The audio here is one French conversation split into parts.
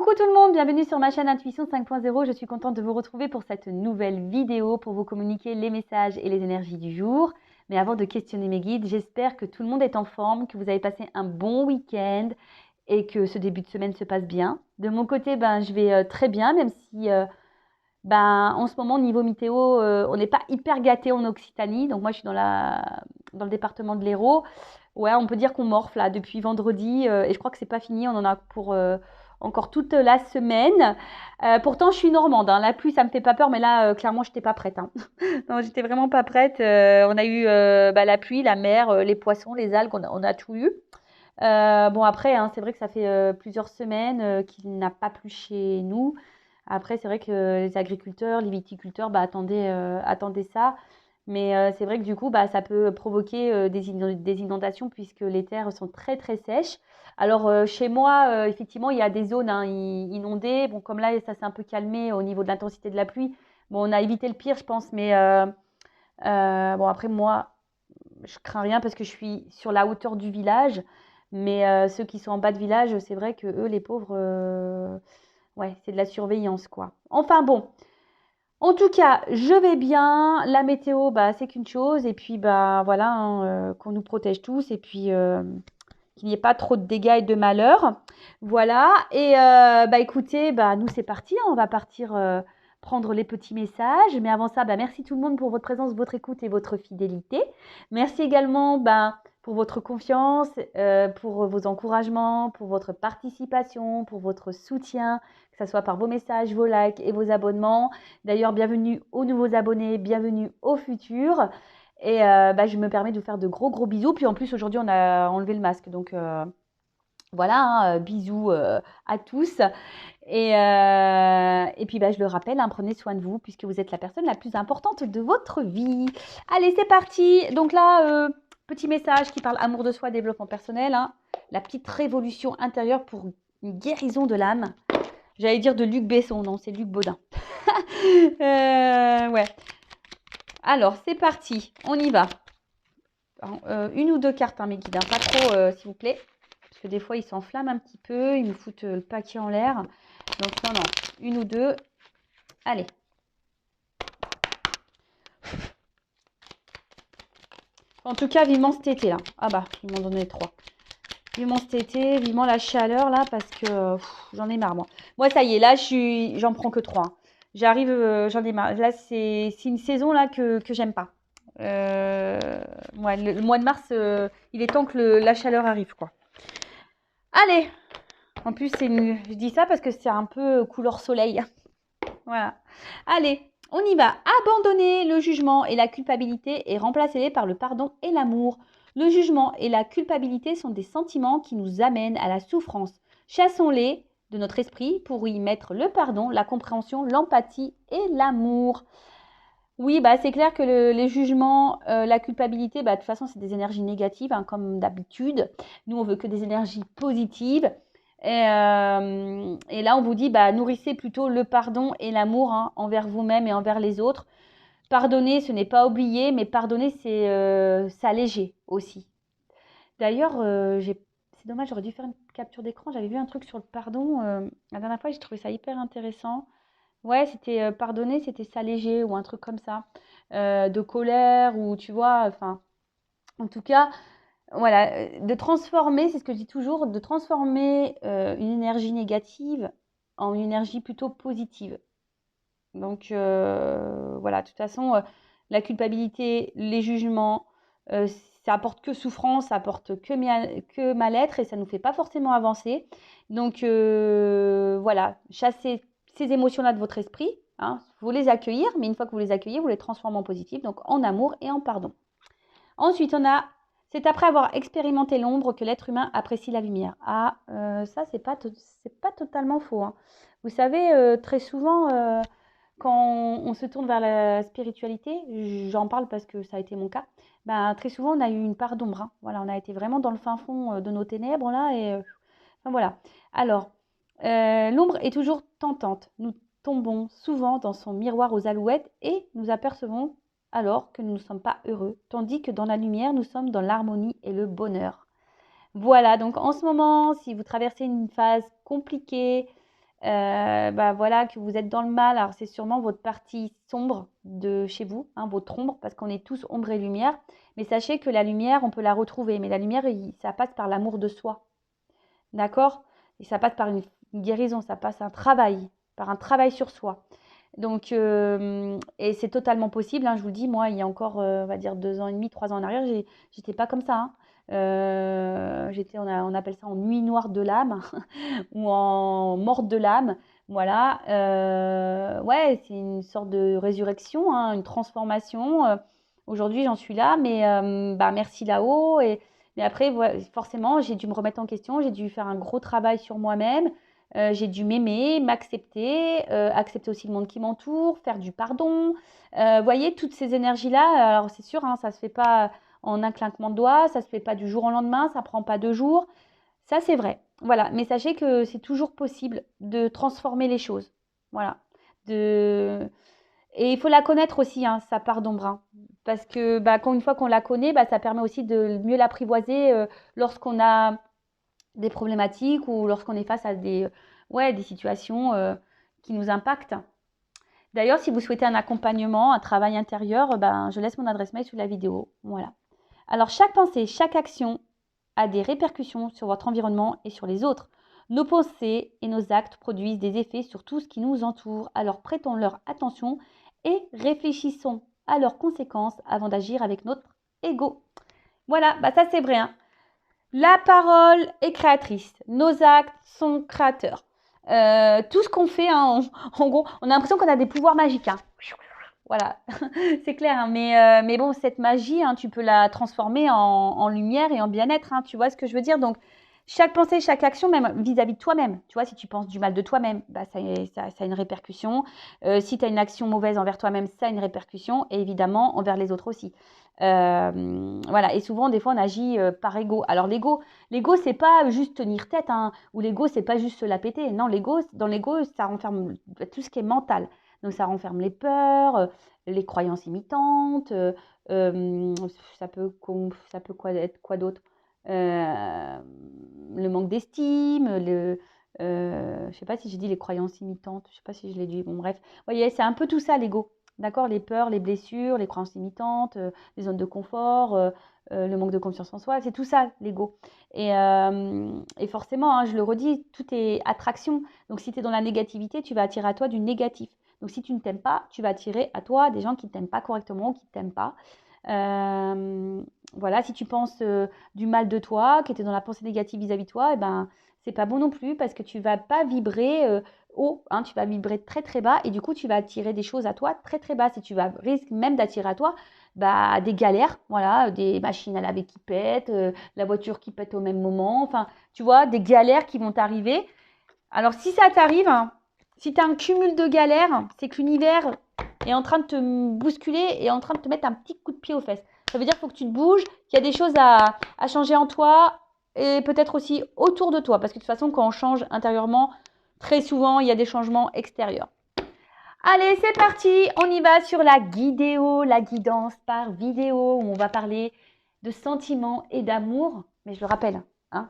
Coucou tout le monde, bienvenue sur ma chaîne Intuition 5.0. Je suis contente de vous retrouver pour cette nouvelle vidéo pour vous communiquer les messages et les énergies du jour. Mais avant de questionner mes guides, j'espère que tout le monde est en forme, que vous avez passé un bon week-end et que ce début de semaine se passe bien. De mon côté, je vais très bien, même si en ce moment, niveau météo, on n'est pas hyper gâté en Occitanie. Donc moi, je suis dans le département de l'Hérault. Ouais, on peut dire qu'on morfle là depuis vendredi et je crois que c'est pas fini. On en a pour encore toute la semaine. Pourtant, je suis normande, hein. La pluie, ça me fait pas peur, mais là, clairement, j'étais pas prête, hein. Non, j'étais vraiment pas prête. On a eu la pluie, la mer, les poissons, les algues, on a tout eu. Bon, après, hein, c'est vrai que ça fait plusieurs semaines qu'il n'a pas plu chez nous. Après, c'est vrai que les agriculteurs, les viticulteurs attendaient ça. Mais c'est vrai que du coup, ça peut provoquer des inondations puisque les terres sont très très sèches. Alors chez moi, effectivement, il y a des zones inondées. Bon, comme là, ça s'est un peu calmé au niveau de l'intensité de la pluie. Bon, on a évité le pire, je pense. Mais bon, après, moi, je crains rien parce que je suis sur la hauteur du village. Mais ceux qui sont en bas de village, c'est vrai que eux, les pauvres, ouais, c'est de la surveillance, quoi. Enfin bon. En tout cas, je vais bien. La météo, c'est qu'une chose. Et puis, voilà, hein, qu'on nous protège tous. Et puis, qu'il n'y ait pas trop de dégâts et de malheurs. Voilà. Et écoutez, nous, c'est parti, hein. On va partir prendre les petits messages. Mais avant ça, merci tout le monde pour votre présence, votre écoute et votre fidélité. Merci également pour votre confiance, pour vos encouragements, pour votre participation, pour votre soutien, que ce soit par vos messages, vos likes et vos abonnements. D'ailleurs, bienvenue aux nouveaux abonnés, bienvenue aux futurs. Et je me permets de vous faire de gros gros bisous. Puis en plus, aujourd'hui, on a enlevé le masque. Donc voilà, hein, bisous à tous. Et puis, je le rappelle, hein, prenez soin de vous puisque vous êtes la personne la plus importante de votre vie. Allez, c'est parti. Donc là, petit message qui parle amour de soi, développement personnel, hein. La petite révolution intérieure pour une guérison de l'âme. J'allais dire de Luc Besson, non, c'est Luc Baudin. Ouais. Alors, c'est parti, on y va. Une ou deux cartes, hein, mes guides, hein, pas trop, s'il vous plaît. Parce que des fois, ils s'enflamment un petit peu, ils nous foutent le paquet en l'air. Donc, non, une ou deux. Allez. En tout cas, vivement cet été, là. Ah ils m'ont donné 3. Vivement cet été, vivement la chaleur, là, parce que j'en ai marre, moi. Moi, ça y est, là, j'en prends que 3. Hein. J'arrive, j'en ai marre. Là, c'est une saison, là, que j'aime pas. Ouais, le mois de mars, il est temps que la chaleur arrive, quoi. Allez. En plus, je dis ça parce que c'est un peu couleur soleil. Voilà. Allez, on y va. Abandonner le jugement et la culpabilité et remplacer-les par le pardon et l'amour. Le jugement et la culpabilité sont des sentiments qui nous amènent à la souffrance. Chassons-les de notre esprit pour y mettre le pardon, la compréhension, l'empathie et l'amour. Oui, c'est clair que les jugements, la culpabilité, de toute façon, c'est des énergies négatives, hein, comme d'habitude. Nous, on veut que des énergies positives. Et là, on vous dit, nourrissez plutôt le pardon et l'amour, hein, envers vous-même et envers les autres. Pardonner, ce n'est pas oublier, mais pardonner, c'est s'alléger aussi. D'ailleurs, c'est dommage, j'aurais dû faire une capture d'écran. J'avais vu un truc sur le pardon. La dernière fois, j'ai trouvé ça hyper intéressant. Ouais, c'était pardonner, c'était s'alléger ou un truc comme ça. De colère ou tu vois, enfin, en tout cas, voilà, de transformer, c'est ce que je dis toujours, de transformer une énergie négative en une énergie plutôt positive. Donc voilà, de toute façon, la culpabilité, les jugements, ça apporte que souffrance, ça apporte que mal-être et ça ne nous fait pas forcément avancer. Donc voilà, chassez ces émotions-là de votre esprit, hein, vous les accueillir, mais une fois que vous les accueillez, vous les transformez en positif, donc en amour et en pardon. Ensuite, c'est après avoir expérimenté l'ombre que l'être humain apprécie la lumière. Ah, ça, c'est pas totalement faux, hein. Vous savez, très souvent, quand on se tourne vers la spiritualité, j'en parle parce que ça a été mon cas, très souvent, on a eu une part d'ombre, hein. Voilà, on a été vraiment dans le fin fond de nos ténèbres, là, et enfin, voilà. Alors, l'ombre est toujours tentante. Nous tombons souvent dans son miroir aux alouettes et nous apercevons alors que nous ne sommes pas heureux, tandis que dans la lumière, nous sommes dans l'harmonie et le bonheur. Voilà, donc en ce moment, si vous traversez une phase compliquée, bah voilà, que vous êtes dans le mal. Alors, c'est sûrement votre partie sombre de chez vous, hein, votre ombre, parce qu'on est tous ombre et lumière. Mais sachez que la lumière, on peut la retrouver. Mais la lumière, ça passe par l'amour de soi. D'accord? Et ça passe par une guérison, ça passe par un travail sur soi. Donc, et c'est totalement possible, hein, je vous le dis, moi, il y a encore, on va dire 2 ans et demi, 3 ans en arrière, j'étais pas comme ça, hein. On appelle ça en nuit noire de l'âme ou en morte de l'âme. Voilà. Ouais, c'est une sorte de résurrection, hein, une transformation. Aujourd'hui, j'en suis là, mais bah, merci là-haut. Mais après, forcément, j'ai dû me remettre en question, j'ai dû faire un gros travail sur moi-même. J'ai dû m'aimer, m'accepter, accepter aussi le monde qui m'entoure, faire du pardon. Voyez, toutes ces énergies-là, alors c'est sûr, hein, ça ne se fait pas en un clinquement de doigts, ça ne se fait pas du jour au lendemain, ça ne prend pas 2 jours. Ça, c'est vrai. Voilà, mais sachez que c'est toujours possible de transformer les choses. Voilà. Et il faut la connaître aussi, hein, sa part d'ombre, hein. Parce que bah, une fois qu'on la connaît, bah, ça permet aussi de mieux l'apprivoiser lorsqu'on a des problématiques ou lorsqu'on est face à des situations qui nous impactent. D'ailleurs, si vous souhaitez un accompagnement, un travail intérieur, ben, je laisse mon adresse mail sous la vidéo. Voilà. Alors, chaque pensée, chaque action a des répercussions sur votre environnement et sur les autres. Nos pensées et nos actes produisent des effets sur tout ce qui nous entoure, alors prêtons-leur attention et réfléchissons à leurs conséquences avant d'agir avec notre ego. Voilà, bah ça c'est vrai, hein. La parole est créatrice. Nos actes sont créateurs. Tout ce qu'on fait, hein, en gros, on a l'impression qu'on a des pouvoirs magiques, hein. Voilà, c'est clair, hein, mais bon, cette magie, hein, tu peux la transformer en lumière et en bien-être, hein, tu vois ce que je veux dire? Donc, chaque pensée, chaque action, même vis-à-vis de toi-même, tu vois, si tu penses du mal de toi-même, bah, ça a une répercussion. Si tu as une action mauvaise envers toi-même, ça a une répercussion, et évidemment envers les autres aussi. Voilà, et souvent, des fois, on agit par ego. Alors, l'ego, c'est pas juste tenir tête, hein, ou l'ego, c'est pas juste se la péter. Non, dans l'ego, ça renferme tout ce qui est mental. Donc, ça renferme les peurs, les croyances imitantes, ça peut être quoi d'autre? Le manque d'estime, je sais pas si j'ai dit les croyances imitantes, je sais pas si je l'ai dit, bon bref. Vous voyez, c'est un peu tout ça l'ego, d'accord? Les peurs, les blessures, les croyances imitantes, les zones de confort, le manque de confiance en soi, c'est tout ça l'ego. Et forcément, hein, je le redis, tout est attraction. Donc si tu es dans la négativité, tu vas attirer à toi du négatif. Donc si tu ne t'aimes pas, tu vas attirer à toi des gens qui ne t'aiment pas correctement ou qui ne t'aiment pas. Voilà, si tu penses du mal de toi, qui était dans la pensée négative vis-à-vis de toi, eh ben, c'est pas bon non plus parce que tu vas pas vibrer haut, hein, tu vas vibrer très très bas et du coup tu vas attirer des choses à toi très très bas. Si tu vas risque même d'attirer à toi bah, des galères, voilà, des machines à laver qui pètent, la voiture qui pète au même moment, enfin tu vois, des galères qui vont t'arriver. Alors si ça t'arrive, hein, si tu as un cumul de galères, c'est que l'univers est en train de te bousculer et en train de te mettre un petit coup de pied aux fesses. Ça veut dire qu'il faut que tu te bouges, qu'il y a des choses à changer en toi et peut-être aussi autour de toi. Parce que de toute façon, quand on change intérieurement, très souvent, il y a des changements extérieurs. Allez, c'est parti, on y va sur la guidéo, la guidance par vidéo, où on va parler de sentiments et d'amour. Mais je le rappelle, hein,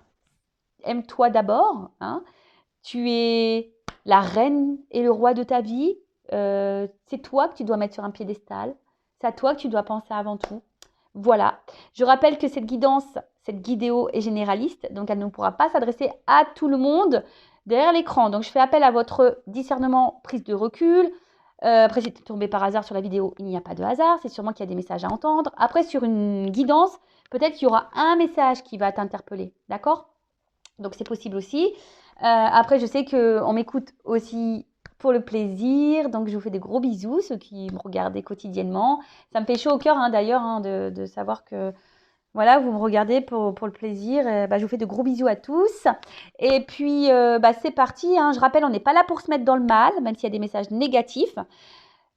aime-toi d'abord, hein. Tu es la reine et le roi de ta vie. C'est toi que tu dois mettre sur un piédestal. C'est à toi que tu dois penser avant tout. Voilà. Je rappelle que cette guidance, cette guidéo est généraliste, donc elle ne pourra pas s'adresser à tout le monde derrière l'écran. Donc je fais appel à votre discernement, prise de recul. Après, si tu es tombé par hasard sur la vidéo, il n'y a pas de hasard. C'est sûrement qu'il y a des messages à entendre. Après, sur une guidance, peut-être qu'il y aura un message qui va t'interpeller. D'accord? Donc c'est possible aussi. Après, je sais qu'on m'écoute aussi pour le plaisir. Donc je vous fais des gros bisous, ceux qui me regardent quotidiennement. Ça me fait chaud au cœur, hein, d'ailleurs, hein, de savoir que voilà, vous me regardez pour le plaisir. Bah, je vous fais de gros bisous à tous. Et puis, bah, c'est parti, hein. Je rappelle, on n'est pas là pour se mettre dans le mal, même s'il y a des messages négatifs.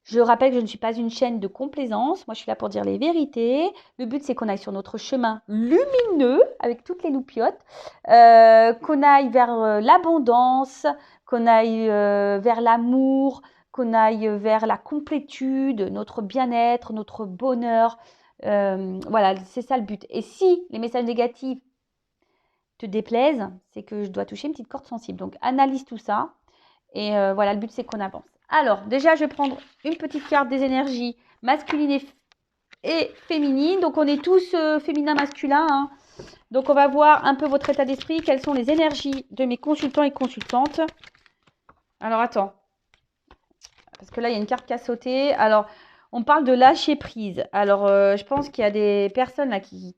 Je rappelle que je ne suis pas une chaîne de complaisance. Moi, je suis là pour dire les vérités. Le but, c'est qu'on aille sur notre chemin lumineux avec toutes les loupiottes, qu'on aille vers l'abondance, qu'on aille vers l'amour, qu'on aille vers la complétude, notre bien-être, notre bonheur. Voilà, c'est ça le but. Et si les messages négatifs te déplaisent, c'est que je dois toucher une petite corde sensible. Donc, analyse tout ça. Et voilà, le but, c'est qu'on avance. Alors, déjà, je vais prendre une petite carte des énergies masculines et féminines. Donc, on est tous féminins, masculins. Hein. Donc, on va voir un peu votre état d'esprit. Quelles sont les énergies de mes consultants et consultantes. Alors, attends. Parce que là, il y a une carte qui a sauté. Alors, on parle de lâcher prise. Alors, je pense qu'il y a des personnes là qui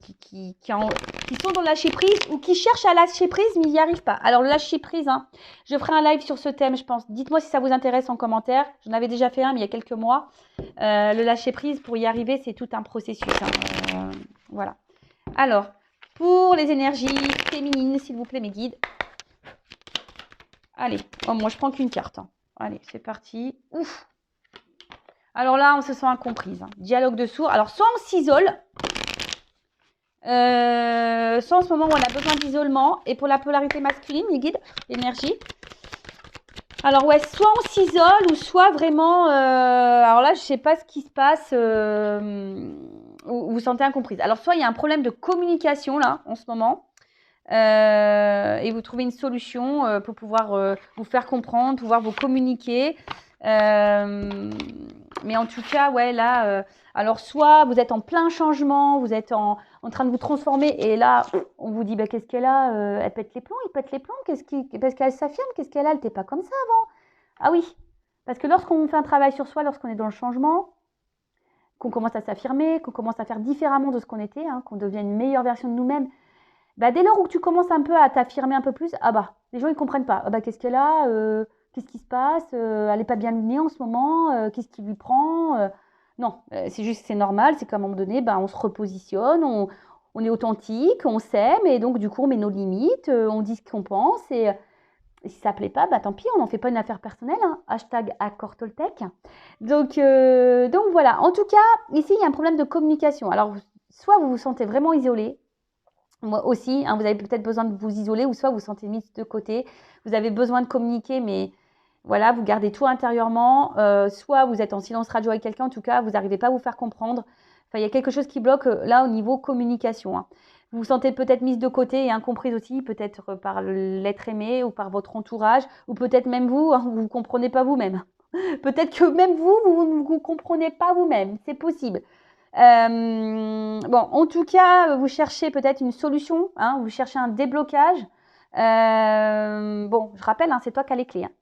sont dans le lâcher prise ou qui cherchent à lâcher prise, mais ils n'y arrivent pas. Alors, le lâcher prise, hein, je ferai un live sur ce thème, je pense. Dites-moi si ça vous intéresse en commentaire. J'en avais déjà fait un, mais il y a quelques mois. Le lâcher prise, pour y arriver, c'est tout un processus. Hein. Voilà. Alors, pour les énergies féminines, s'il vous plaît, mes guides. Allez, oh, moi, je prends qu'une carte. Hein. Allez, c'est parti. Ouf. Alors là, on se sent incomprise. Hein. Dialogue de sourds. Alors, soit on s'isole, soit en ce moment où on a besoin d'isolement. Et pour la polarité masculine, les guides, l'énergie. Alors ouais, soit on s'isole ou soit vraiment... alors là, je ne sais pas ce qui se passe. Vous vous sentez incomprise. Alors, soit il y a un problème de communication là, en ce moment. Et vous trouvez une solution pour pouvoir vous faire comprendre, pouvoir vous communiquer. Mais en tout cas, ouais, là, alors soit vous êtes en plein changement, vous êtes en train de vous transformer, et là, on vous dit, bah, qu'est-ce qu'elle a elle pète les plombs, il pète les plombs, parce qu'elle s'affirme, qu'est-ce qu'elle a, elle n'était pas comme ça avant. Ah oui, parce que lorsqu'on fait un travail sur soi, lorsqu'on est dans le changement, qu'on commence à s'affirmer, qu'on commence à faire différemment de ce qu'on était, hein, qu'on devient une meilleure version de nous-mêmes, bah, dès lors où tu commences un peu à t'affirmer un peu plus, ah bah, les gens ils comprennent pas. Ah bah, qu'est-ce qu'elle a qu'est-ce qui se passe elle n'est pas bien lunée en ce moment qu'est-ce qui lui prend Non, c'est juste c'est normal, c'est qu'à un moment donné, bah, on se repositionne, on est authentique, on s'aime, et donc du coup on met nos limites, on dit ce qu'on pense, et si ça ne plaît pas, bah, tant pis, on n'en fait pas une affaire personnelle. Hein. Hashtag accord Toltec. Donc voilà, en tout cas, ici il y a un problème de communication. Alors, soit vous vous sentez vraiment isolé, moi aussi, hein, vous avez peut-être besoin de vous isoler, ou soit vous vous sentez mis de côté, vous avez besoin de communiquer, mais voilà, vous gardez tout intérieurement, soit vous êtes en silence radio avec quelqu'un, en tout cas, vous n'arrivez pas à vous faire comprendre. Enfin, il y a quelque chose qui bloque là au niveau communication. Hein. Vous vous sentez peut-être mise de côté et incomprise aussi, peut-être par l'être aimé ou par votre entourage, ou peut-être même vous, hein, vous ne comprenez pas vous-même. Peut-être que même vous ne vous comprenez pas vous-même, c'est possible. Bon, en tout cas, vous cherchez peut-être une solution, hein, vous cherchez un déblocage. Bon, je rappelle, hein, c'est toi qui as les clés. Hein.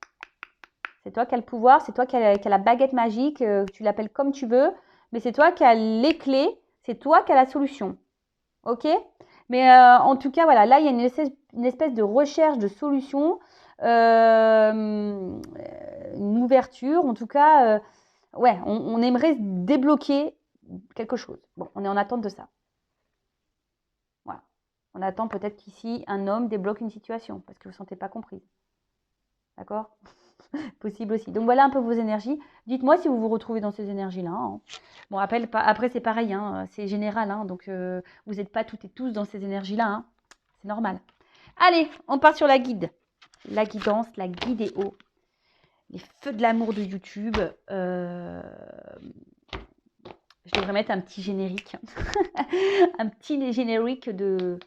C'est toi qui as le pouvoir, c'est toi qui as la baguette magique, tu l'appelles comme tu veux, mais c'est toi qui as les clés, c'est toi qui as la solution. Ok? Mais en tout cas, voilà, là, il y a une espèce de recherche de solution, une ouverture, en tout cas, ouais, on aimerait débloquer quelque chose. Bon, on est en attente de ça. Voilà. On attend peut-être qu'ici, un homme débloque une situation, parce que vous ne vous sentez pas comprise. D'accord? Possible aussi. Donc voilà un peu vos énergies. Dites-moi si vous vous retrouvez dans ces énergies-là. Hein. Bon, après c'est pareil, hein, c'est général. Hein, donc vous n'êtes pas toutes et tous dans ces énergies-là. Hein. C'est normal. Allez, on part sur la guide. La guidance, la guidéo. Les feux de l'amour de YouTube. Je devrais mettre un petit générique. Un petit générique des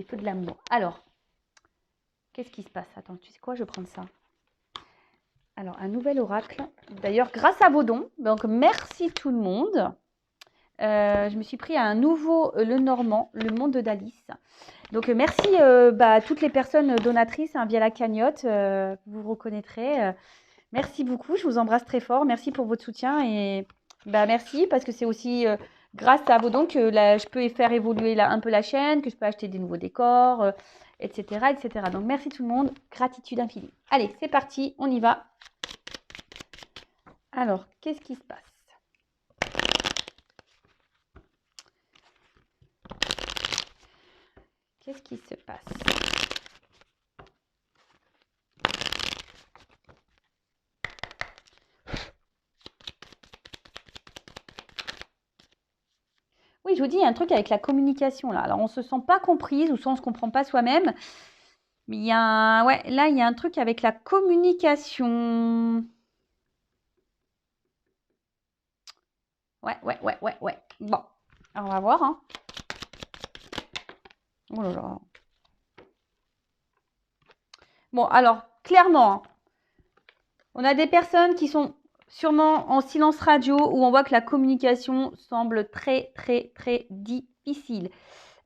feux de l'amour. Alors, qu'est-ce qui se passe? Attends, tu sais quoi? Je vais prendre ça. Alors, un nouvel oracle. D'ailleurs, grâce à vos dons. Donc, merci tout le monde. Je me suis pris à un nouveau Le Normand, le monde d'Alice. Donc, merci à toutes les personnes donatrices hein, via la cagnotte. Vous vous reconnaîtrez. Merci beaucoup. Je vous embrasse très fort. Merci pour votre soutien. Et merci parce que c'est aussi grâce à vos dons que je peux faire évoluer un peu la chaîne, que je peux acheter des nouveaux décors, etc., etc. Donc, merci tout le monde. Gratitude infinie. Allez, c'est parti. On y va. Alors, qu'est-ce qui se passe? Qu'est-ce qui se passe? Oui, je vous dis, il y a un truc avec la communication là. Alors, on ne se sent pas comprise ou soit on ne se comprend pas soi-même. Mais il y a ouais, là, il y a un truc avec la communication. Ouais. Bon, alors, on va voir. Hein. Oh là là. Bon, alors, clairement, On a des personnes qui sont sûrement en silence radio où on voit que la communication semble très, très, très difficile.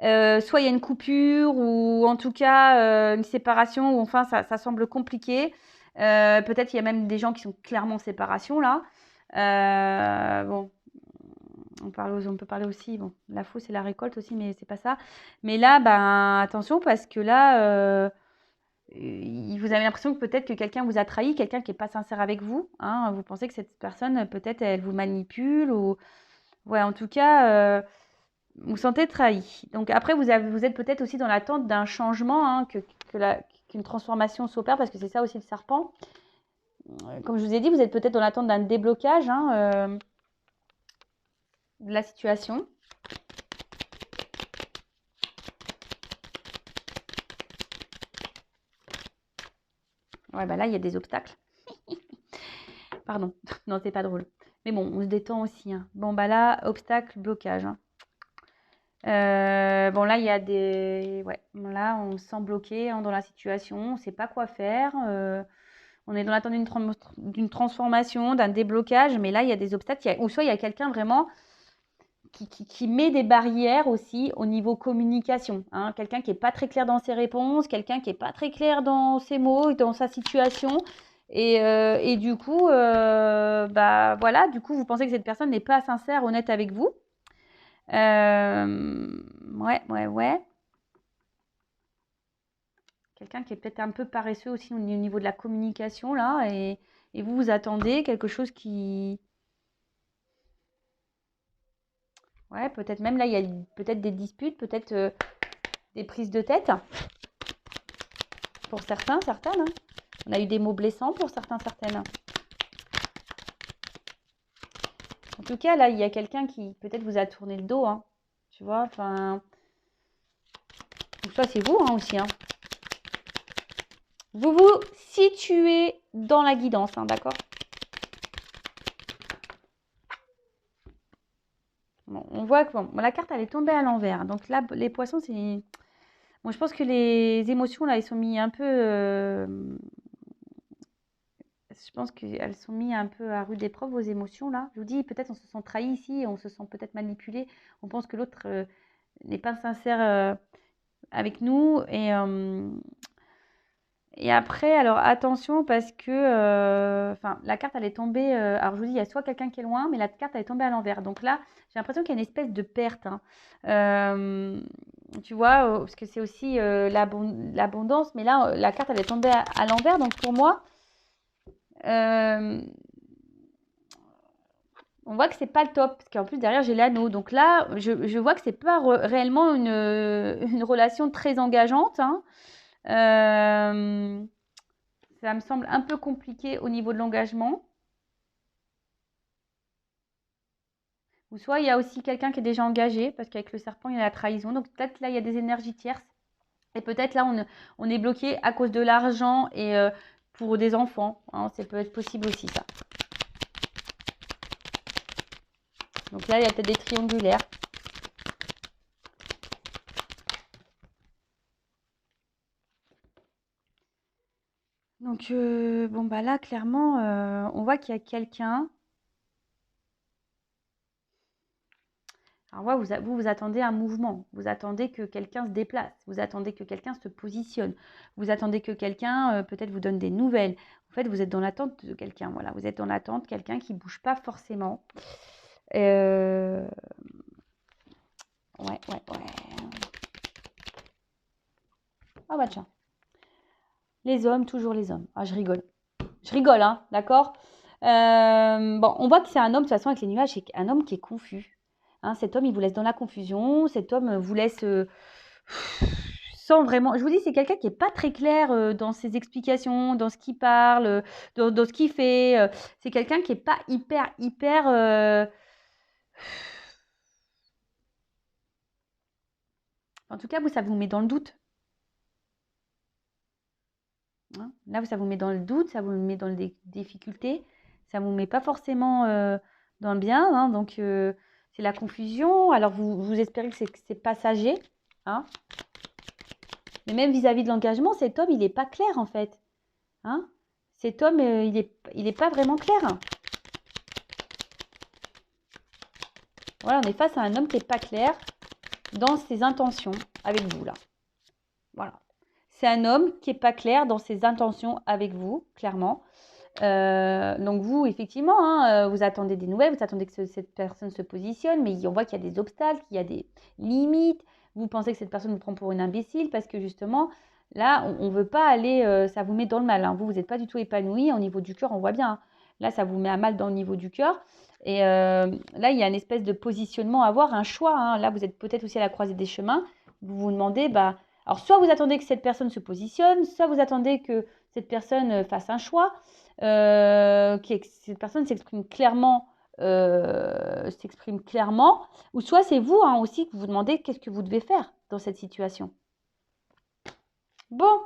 Soit il y a une coupure ou en tout cas une séparation ou enfin ça semble compliqué. Peut-être il y a même des gens qui sont clairement en séparation là. Bon, on peut parler aussi, bon, la fausse et la récolte aussi, mais c'est pas ça. Mais là, ben attention parce que là, vous avez l'impression que peut-être que quelqu'un vous a trahi, quelqu'un qui n'est pas sincère avec vous. Hein. Vous pensez que cette personne, peut-être, elle vous manipule ou ouais, en tout cas, vous sentez trahi. Donc après, vous êtes peut-être aussi dans l'attente d'un changement, hein, qu'une transformation s'opère, parce que c'est ça aussi le serpent. Comme je vous ai dit, vous êtes peut-être dans l'attente d'un déblocage hein, de la situation. Ouais, bah là, il y a des obstacles. Pardon, non, c'est pas drôle. Mais bon, on se détend aussi. Hein. Bon, bah là, obstacle, blocage. Hein. Bon, là, il y a des... Ouais, là, on se sent bloqué hein, dans la situation. On ne sait pas quoi faire. On est dans l'attente d'une transformation, d'un déblocage. Mais là, il y a des obstacles. Ou soit il y a quelqu'un vraiment qui met des barrières aussi au niveau communication. Hein. Quelqu'un qui n'est pas très clair dans ses réponses, quelqu'un qui n'est pas très clair dans ses mots, dans sa situation. Et du coup, bah voilà, du coup, vous pensez que cette personne n'est pas sincère, honnête avec vous. Ouais. Quelqu'un qui est peut-être un peu paresseux aussi au niveau de la communication, là, et vous attendez quelque chose qui... Ouais, peut-être même là, il y a peut-être des disputes, peut-être des prises de tête. Pour certains, certaines. Hein. On a eu des mots blessants pour certains, certaines. En tout cas, là, il y a quelqu'un qui peut-être vous a tourné le dos. Hein. Tu vois, enfin... Ou soit c'est vous hein, aussi. Hein. Vous vous situez dans la guidance, hein, d'accord? Bon, on voit que bon, la carte, elle est tombée à l'envers. Donc là, les poissons, c'est... Bon, je pense que les émotions, là, elles sont mis un peu... Je pense qu'elles sont mis un peu à rude épreuve, vos émotions, là. Je vous dis, peut-être on se sent trahi ici, on se sent peut-être manipulé. On pense que l'autre n'est pas sincère avec nous. Et après, alors attention parce que la carte, elle est tombée. Alors, je vous dis, il y a soit quelqu'un qui est loin, mais la carte, elle est tombée à l'envers. Donc là, j'ai l'impression qu'il y a une espèce de perte. Hein. Tu vois, parce que c'est aussi l'abondance, mais là, la carte, elle est tombée à l'envers. Donc pour moi, on voit que c'est pas le top, parce qu'en plus derrière j'ai l'anneau. Donc là, je vois que c'est pas réellement une relation très engageante. Hein. Ça me semble un peu compliqué au niveau de l'engagement. Ou soit il y a aussi quelqu'un qui est déjà engagé, parce qu'avec le serpent, il y a la trahison. Donc peut-être là, il y a des énergies tierces. Et peut-être là, on est bloqué à cause de l'argent et pour des enfants. Hein, ça peut être possible aussi, ça. Donc là, il y a peut-être des triangulaires. Donc, bon, bah là, clairement, on voit qu'il y a quelqu'un. Alors, vous attendez un mouvement. Vous attendez que quelqu'un se déplace. Vous attendez que quelqu'un se positionne. Vous attendez que quelqu'un, peut-être, vous donne des nouvelles. En fait, vous êtes dans l'attente de quelqu'un. Voilà, vous êtes dans l'attente de quelqu'un qui ne bouge pas forcément. Ouais. Ah bah tiens. Les hommes, toujours les hommes. Ah, je rigole. Je rigole, hein, d'accord bon, on voit que c'est un homme, de toute façon, avec les nuages, c'est un homme qui est confus. Hein, cet homme, il vous laisse dans la confusion. Cet homme vous laisse sans vraiment... Je vous dis, c'est quelqu'un qui n'est pas très clair dans ses explications, dans ce qu'il parle, dans ce qu'il fait. C'est quelqu'un qui n'est pas hyper... En tout cas, vous, ça vous met dans le doute. Hein, là, ça vous met dans le doute, ça vous met dans les difficultés. Ça ne vous met pas forcément dans le bien. Hein, donc, c'est la confusion. Alors, vous espérez que c'est passager. Hein. Mais même vis-à-vis de l'engagement, cet homme, il n'est pas clair, en fait. Hein. cet homme, il est pas vraiment clair. Voilà, on est face à un homme qui n'est pas clair dans ses intentions avec vous, là. Voilà. C'est un homme qui n'est pas clair dans ses intentions avec vous, clairement. Donc vous, effectivement, hein, vous attendez des nouvelles, vous attendez que cette personne se positionne, mais on voit qu'il y a des obstacles, qu'il y a des limites. Vous pensez que cette personne vous prend pour une imbécile parce que justement, là, on ne veut pas aller, ça vous met dans le mal. Hein. Vous n'êtes pas du tout épanoui au niveau du cœur, on voit bien. Hein. Là, ça vous met à mal dans le niveau du cœur. Et là, il y a une espèce de positionnement à avoir, un choix. Hein. Là, vous êtes peut-être aussi à la croisée des chemins. Vous vous demandez, alors soit vous attendez que cette personne se positionne, soit vous attendez que cette personne fasse un choix, que cette personne s'exprime clairement, ou soit c'est vous hein, aussi que vous vous demandez qu'est-ce que vous devez faire dans cette situation. Bon,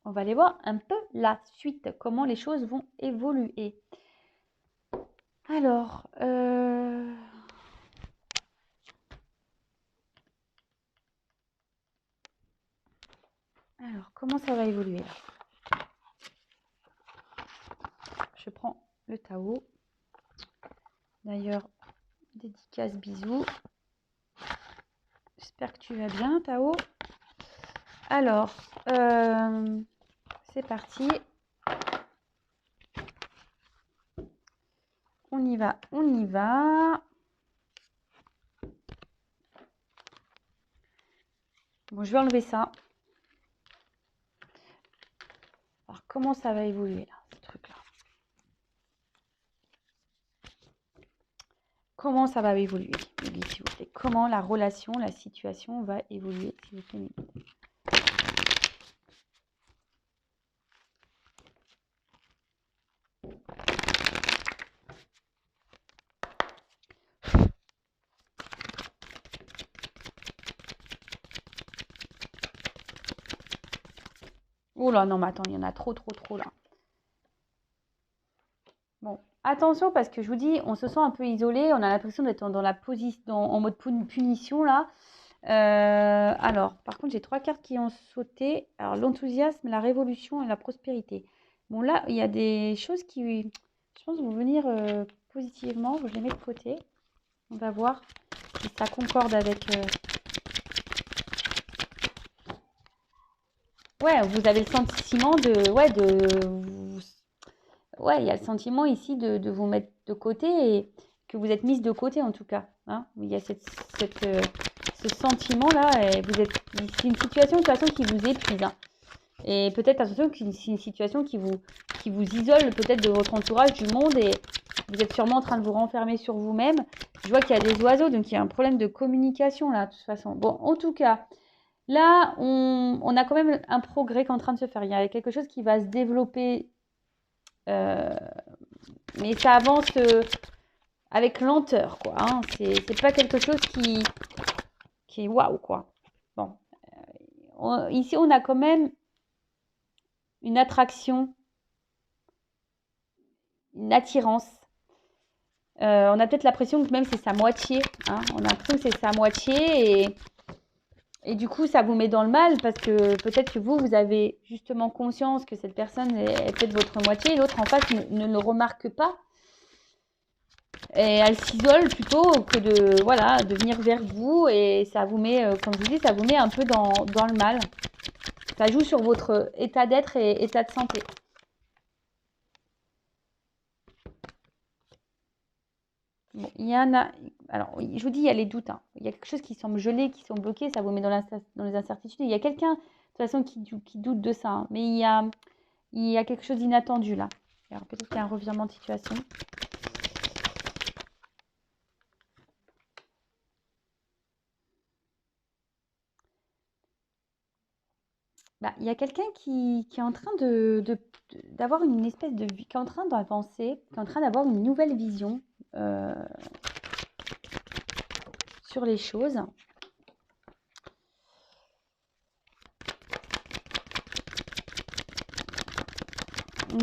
on va aller voir un peu la suite, comment les choses vont évoluer. Alors, comment ça va évoluer là? Je prends le Tao. D'ailleurs, dédicace, bisous. J'espère que tu vas bien, Tao. Alors, c'est parti. On y va, on y va. Bon, je vais enlever ça. Alors, comment ça va évoluer là, ce truc-là? Comment ça va évoluer, s'il vous plaît? Comment la relation, la situation va évoluer, s'il vous plaît? Oh là, non, mais attends, il y en a trop là. Bon, attention parce que je vous dis, on se sent un peu isolé, on a l'impression d'être dans la position, en mode punition là. Alors, par contre, j'ai 3 cartes qui ont sauté. Alors, l'enthousiasme, la révolution et la prospérité. Bon, là, il y a des choses qui, je pense, vont venir positivement. Je les mets de côté. On va voir si ça concorde avec... Ouais, vous avez le sentiment de... Ouais, il y a le sentiment ici de vous mettre de côté et que vous êtes mise de côté en tout cas. Hein. Il y a ce sentiment-là et c'est une situation de toute façon qui vous épuise. Hein. Et peut-être attention que c'est une situation qui vous isole peut-être de votre entourage, du monde et vous êtes sûrement en train de vous renfermer sur vous-même. Je vois qu'il y a des oiseaux, donc il y a un problème de communication là, de toute façon. Bon, en tout cas, là, on a quand même un progrès qui est en train de se faire. Il y a quelque chose qui va se développer, mais ça avance avec lenteur, quoi. Hein. C'est pas quelque chose qui est waouh, quoi. Bon, ici, on a quand même une attraction, une attirance. On a peut-être l'impression que même c'est sa moitié. Hein. On a l'impression que c'est sa moitié et du coup, ça vous met dans le mal parce que peut-être que vous avez justement conscience que cette personne est peut-être votre moitié et l'autre en face ne le remarque pas. Et elle s'isole plutôt que de venir vers vous et ça vous met, comme je vous dis, ça vous met un peu dans le mal. Ça joue sur votre état d'être et état de santé. Bon, il y en a... Alors, je vous dis, il y a les doutes. Hein. Il y a quelque chose qui semble gelé, qui semble bloqué, ça vous met dans les incertitudes. Il y a quelqu'un, de toute façon, qui doute de ça. Hein. Mais il y a quelque chose d'inattendu, là. Alors, peut-être qu'il y a un revirement de situation. Il y a quelqu'un qui est en train d'avoir une espèce de vie, qui est en train d'avancer, qui est en train d'avoir une nouvelle vision sur les choses.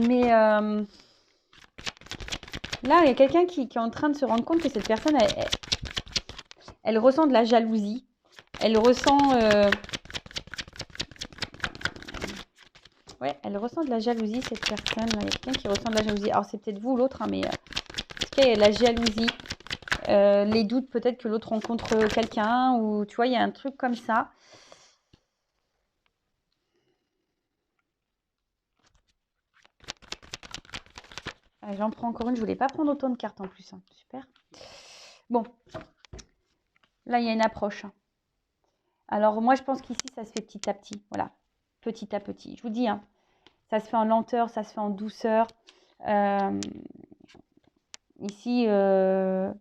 Mais là, il y a quelqu'un qui est en train de se rendre compte que cette personne, elle ressent de la jalousie. Elle ressent... Ouais, elle ressent de la jalousie, cette personne. Il y a quelqu'un qui ressent de la jalousie. Alors, c'est peut-être vous ou l'autre, hein, mais en tout cas, il y a de la jalousie. Les doutes, peut-être que l'autre rencontre quelqu'un, ou tu vois, il y a un truc comme ça. J'en prends encore une. Je voulais pas prendre autant de cartes en plus. Hein. Super. Bon. Là, il y a une approche. Alors, moi, je pense qu'ici, ça se fait petit à petit. Voilà. Petit à petit. Je vous dis, hein, ça se fait en lenteur, ça se fait en douceur. Ici, on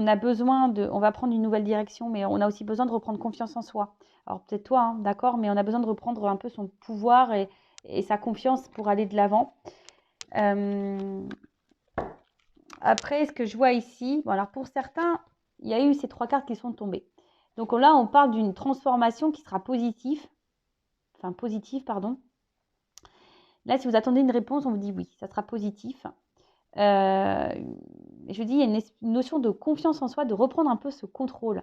a besoin de... On va prendre une nouvelle direction, mais on a aussi besoin de reprendre confiance en soi. Alors, peut-être toi, hein, d'accord, mais on a besoin de reprendre un peu son pouvoir et sa confiance pour aller de l'avant. Après, ce que je vois ici, bon, alors pour certains, il y a eu ces 3 cartes qui sont tombées. Donc là, on parle d'une transformation qui sera positive. Enfin, positive, pardon. Là, si vous attendez une réponse, on vous dit oui, ça sera positif. Je dis, il y a une notion de confiance en soi, de reprendre un peu ce contrôle.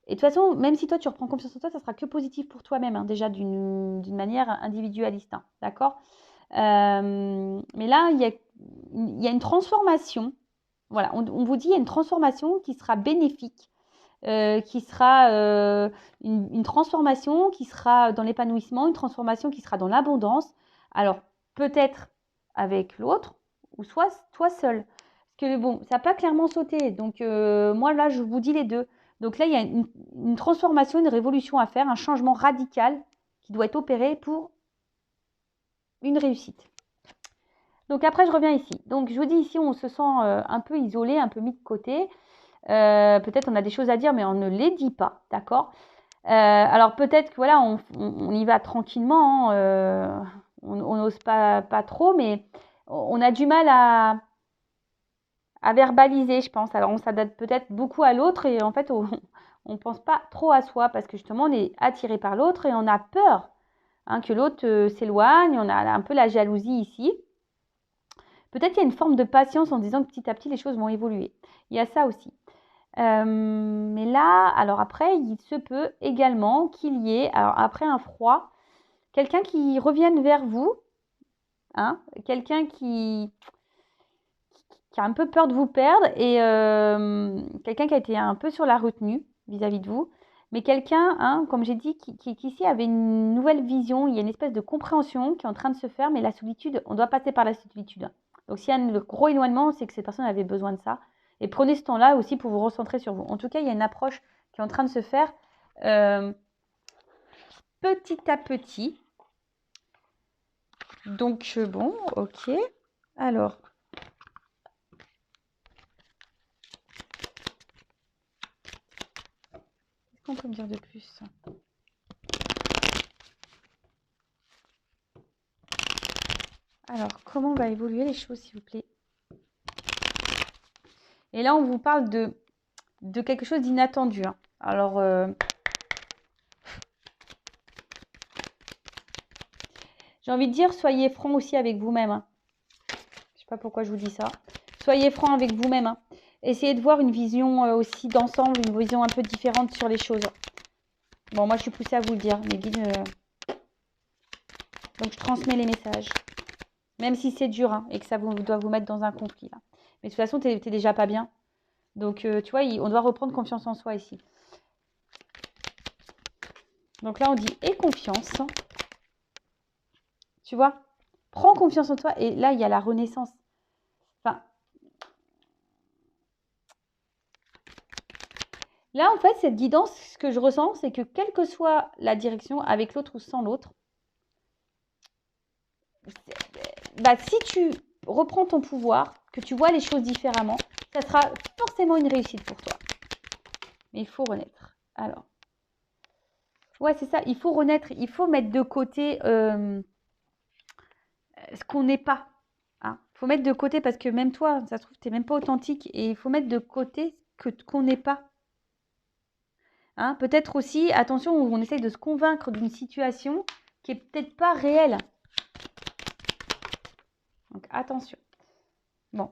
Et de toute façon, même si toi, tu reprends confiance en toi, ça sera que positif pour toi-même, hein, déjà d'une manière individualiste. Hein, d'accord mais là, il y a une transformation. Voilà, on vous dit, il y a une transformation qui sera bénéfique, qui sera une transformation qui sera dans l'épanouissement, une transformation qui sera dans l'abondance. Alors, peut-être avec l'autre, ou soit toi seul. Parce que bon, ça n'a pas clairement sauté. Donc, moi, là, je vous dis les deux. Donc là, il y a une transformation, une révolution à faire, un changement radical qui doit être opéré pour une réussite. Donc après, je reviens ici. Donc, je vous dis ici, on se sent un peu isolé, un peu mis de côté. Peut-être on a des choses à dire, mais on ne les dit pas, d'accord alors peut-être que voilà, on y va tranquillement, hein, on n'ose pas trop, mais on a du mal à verbaliser, je pense. Alors on s'adapte peut-être beaucoup à l'autre et en fait on ne pense pas trop à soi parce que justement on est attiré par l'autre et on a peur hein, que l'autre s'éloigne, on a un peu la jalousie ici. Peut-être qu'il y a une forme de patience en disant que petit à petit les choses vont évoluer. Il y a ça aussi. Mais là, alors après, il se peut également qu'il y ait, alors après un froid, quelqu'un qui revienne vers vous, hein, quelqu'un qui a un peu peur de vous perdre et quelqu'un qui a été un peu sur la retenue vis-à-vis de vous, mais quelqu'un, hein, comme j'ai dit, qui ici avait une nouvelle vision, il y a une espèce de compréhension qui est en train de se faire, mais la solitude, on doit passer par la solitude. Donc s'il y a un gros éloignement, c'est que cette personne avait besoin de ça. Et prenez ce temps-là aussi pour vous recentrer sur vous. En tout cas, il y a une approche qui est en train de se faire petit à petit. Donc bon, ok. Alors, qu'est-ce qu'on peut me dire de plus ? Alors, comment va évoluer les choses, s'il vous plaît ? Et là, on vous parle de quelque chose d'inattendu. Hein. Alors, j'ai envie de dire, soyez franc aussi avec vous-même. Hein. Je ne sais pas pourquoi je vous dis ça. Soyez franc avec vous-même. Hein. Essayez de voir une vision aussi d'ensemble, une vision un peu différente sur les choses. Bon, moi, je suis poussée à vous le dire. Mes guides, donc, je transmets les messages. Même si c'est dur hein, et que ça doit vous mettre dans un conflit. Là. Mais de toute façon, tu n'es déjà pas bien. Donc, tu vois, on doit reprendre confiance en soi ici. Donc là, on dit « aie confiance ». Tu vois, prends confiance en toi. Et là, il y a la renaissance. Enfin, là, en fait, cette guidance, ce que je ressens, c'est que quelle que soit la direction, avec l'autre ou sans l'autre, bah, si tu reprends ton pouvoir, que tu vois les choses différemment, ça sera forcément une réussite pour toi. Mais il faut renaître. Alors, ouais, c'est ça. Il faut renaître. Il faut mettre de côté ce qu'on n'est pas. Hein. Il faut mettre de côté parce que même toi, ça se trouve, tu n'es même pas authentique. Et il faut mettre de côté qu'on n'est pas. Hein, peut-être aussi, attention, on essaye de se convaincre d'une situation qui n'est peut-être pas réelle. Donc, attention. Bon.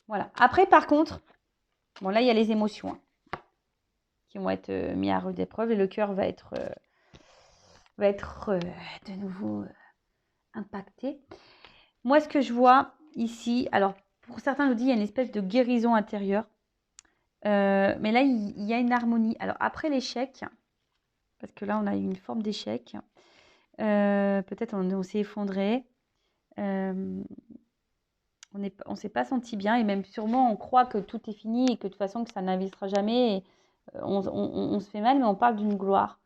Voilà. Après, par contre, bon, là, il y a les émotions. Hein. qui vont être mis à rude épreuve et le cœur va être de nouveau impacté. Moi, ce que je vois ici, alors pour certains, je vous dis, il y a une espèce de guérison intérieure. Mais là, il y a une harmonie. Alors après l'échec, parce que là, on a eu une forme d'échec, peut-être on s'est effondré. On ne s'est pas senti bien et même sûrement on croit que tout est fini et que de toute façon que ça n'investira jamais. Et, on se fait mal, mais on parle d'une gloire.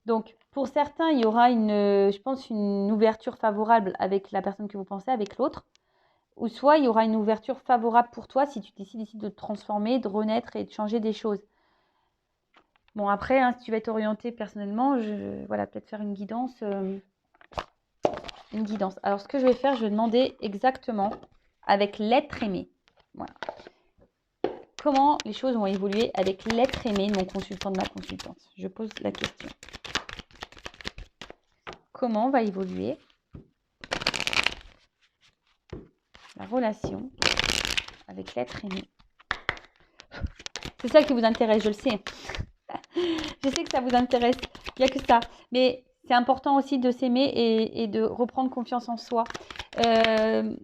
Donc pour certains, il y aura je pense, une ouverture favorable avec la personne que vous pensez, avec l'autre. Ou soit il y aura une ouverture favorable pour toi si tu décides de te transformer, de renaître et de changer des choses. Bon après, hein, si tu vas t'orienter personnellement, voilà, peut-être faire une guidance. Alors ce que je vais faire, je vais demander exactement avec l'être aimé. Voilà. Comment les choses vont évoluer avec l'être aimé de mon consultant, de ma consultante? Je pose la question. Comment va évoluer la relation avec l'être aimé? C'est ça qui vous intéresse, je le sais. Je sais que ça vous intéresse. Il n'y a que ça. Mais c'est important aussi de s'aimer et de reprendre confiance en soi.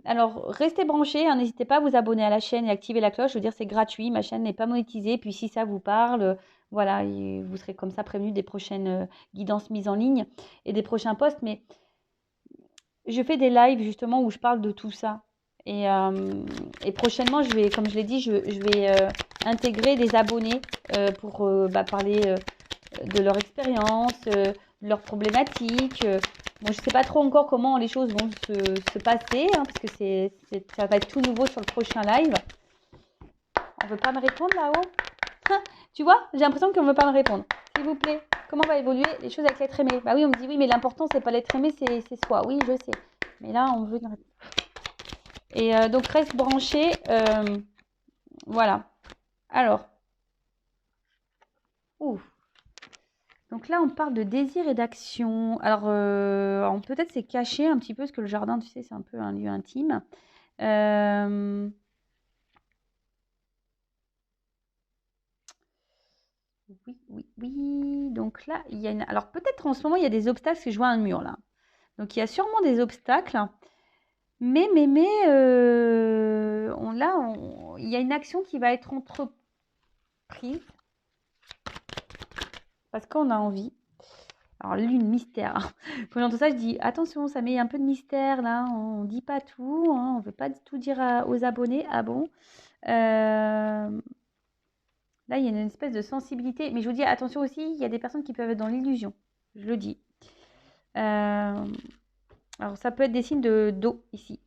Alors, restez branchés. Hein, n'hésitez pas à vous abonner à la chaîne et activer la cloche. Je veux dire, c'est gratuit. Ma chaîne n'est pas monétisée. Puis, si ça vous parle, voilà, vous serez comme ça prévenu des prochaines guidances mises en ligne et des prochains posts. Mais je fais des lives justement où je parle de tout ça. Et prochainement, comme je l'ai dit, je vais intégrer des abonnés pour parler de leur expérience, de leurs problématiques. Bon, je ne sais pas trop encore comment les choses vont se passer, hein, parce que ça va être tout nouveau sur le prochain live. On ne veut pas me répondre là-haut? Tu vois, j'ai l'impression qu'on ne veut pas me répondre. S'il vous plaît, comment va évoluer les choses avec l'être aimé? Bah oui, on me dit oui, mais l'important, c'est pas l'être aimé, c'est soi. Oui, je sais. Mais là, on veut une réponse. Et donc, reste branché. Voilà. Alors. Ouf. Donc là, on parle de désir et d'action. Alors, peut-être c'est caché un petit peu, parce que le jardin, tu sais, c'est un peu un lieu intime. Oui. Donc là, il y a alors peut-être en ce moment, il y a des obstacles, parce que je vois un mur là. Donc, il y a sûrement des obstacles. Mais il y a une action qui va être entreprise. Parce qu'on a envie. Alors, lune, mystère. Pendant tout ça, je dis, attention, ça met un peu de mystère, là. On ne dit pas tout. Hein, on ne veut pas tout dire aux abonnés. Ah bon? Là, il y a une espèce de sensibilité. Mais je vous dis, attention aussi, il y a des personnes qui peuvent être dans l'illusion. Je le dis. Alors, ça peut être des signes d'eau, ici.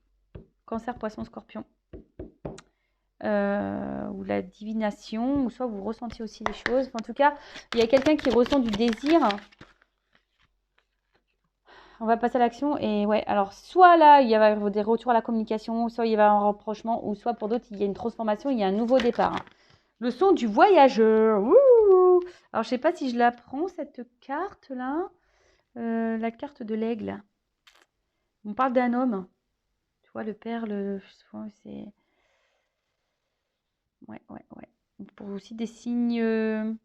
Cancer, poisson, scorpion. Ou la divination. Ou soit vous ressentez aussi les choses. Enfin, en tout cas, il y a quelqu'un qui ressent du désir. On va passer à l'action. Et ouais, alors soit là, il y a des retours à la communication, soit il y a un rapprochement, ou soit pour d'autres, il y a une transformation, il y a un nouveau départ. Le son du voyageur. Ouh. Alors, je sais pas si je la prends, cette carte-là. La carte de l'aigle. On parle d'un homme. Tu vois, le père, c'est... Ouais. Pour aussi des signes...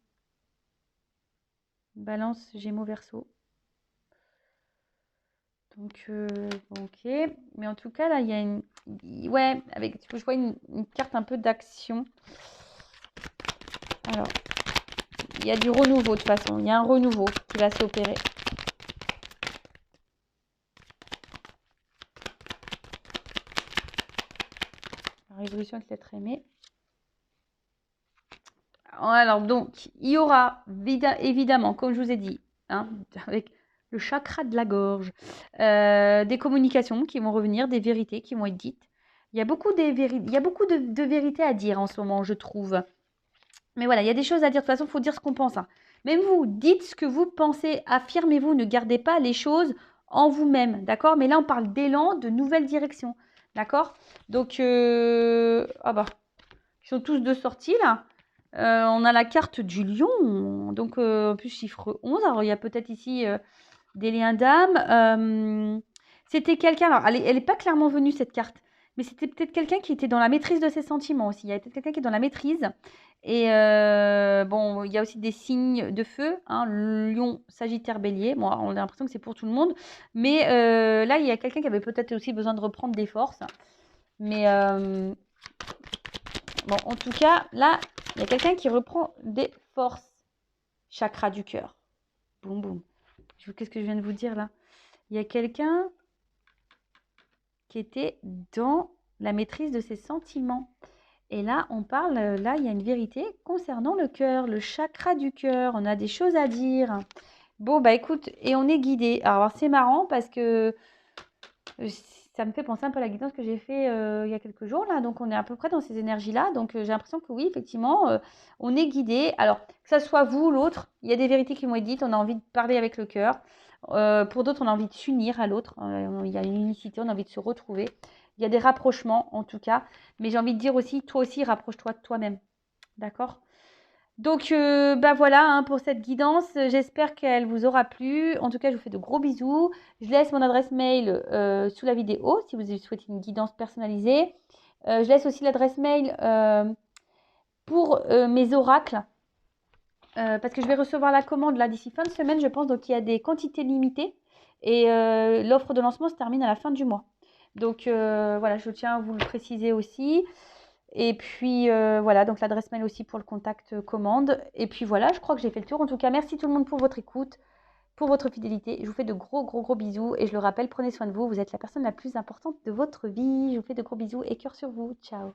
Balance, Gémeaux, Verseau. Donc, ok. Mais en tout cas, là, il y a une... Ouais, je vois une carte un peu d'action. Alors, il y a du renouveau de toute façon. Il y a un renouveau qui va s'opérer. La résolution avec l'être aimé. Alors, donc, il y aura évidemment, comme je vous ai dit, hein, avec le chakra de la gorge, des communications qui vont revenir, des vérités qui vont être dites. Il y a beaucoup de vérités à dire en ce moment, je trouve. Mais voilà, il y a des choses à dire. De toute façon, il faut dire ce qu'on pense. Hein. Même vous, dites ce que vous pensez, affirmez-vous, ne gardez pas les choses en vous-même, d'accord? Mais là, on parle d'élan, de nouvelles directions, d'accord? Donc, ah bah, ils sont tous de sortie, là. On a la carte du lion, donc en plus chiffre 11. Alors, il y a peut-être ici des liens d'âme. C'était quelqu'un, alors elle n'est pas clairement venue, cette carte. Mais c'était peut-être quelqu'un qui était dans la maîtrise de ses sentiments aussi. Il y a peut-être quelqu'un qui est dans la maîtrise. Et bon, il y a aussi des signes de feu, hein, Lion, Sagittaire, Bélier. Bon, on a l'impression que c'est pour tout le monde. Mais là, il y a quelqu'un qui avait peut-être aussi besoin de reprendre des forces. Mais bon, en tout cas, là, il y a quelqu'un qui reprend des forces. Chakra du cœur. Boum, boum. Qu'est-ce que je viens de vous dire là? Il y a quelqu'un qui était dans la maîtrise de ses sentiments. Et là, on parle, là, il y a une vérité concernant le cœur, le chakra du cœur. On a des choses à dire. Bon, bah écoute, et on est guidé. Alors, c'est marrant parce que ça me fait penser un peu à la guidance que j'ai fait il y a quelques jours, là. Donc, on est à peu près dans ces énergies-là. Donc, j'ai l'impression que oui, effectivement, on est guidé. Alors, que ça soit vous ou l'autre, il y a des vérités qui vont être dites. On a envie de parler avec le cœur. Pour d'autres, on a envie de s'unir à l'autre. Il y a une unicité, on a envie de se retrouver. Il y a des rapprochements, en tout cas. Mais j'ai envie de dire aussi, toi aussi, rapproche-toi de toi-même. D'accord? Donc, bah voilà, hein, pour cette guidance. J'espère qu'elle vous aura plu. En tout cas, je vous fais de gros bisous. Je laisse mon adresse mail sous la vidéo si vous souhaitez une guidance personnalisée. Je laisse aussi l'adresse mail pour mes oracles. Parce que je vais recevoir la commande là d'ici fin de semaine, je pense. Donc, il y a des quantités limitées. Et l'offre de lancement se termine à la fin du mois. Donc, voilà, je tiens à vous le préciser aussi. Et puis, voilà, donc l'adresse mail aussi pour le contact commande. Et puis voilà, je crois que j'ai fait le tour. En tout cas, merci tout le monde pour votre écoute, pour votre fidélité. Je vous fais de gros, gros, gros bisous. Et je le rappelle, prenez soin de vous. Vous êtes la personne la plus importante de votre vie. Je vous fais de gros bisous et cœur sur vous. Ciao.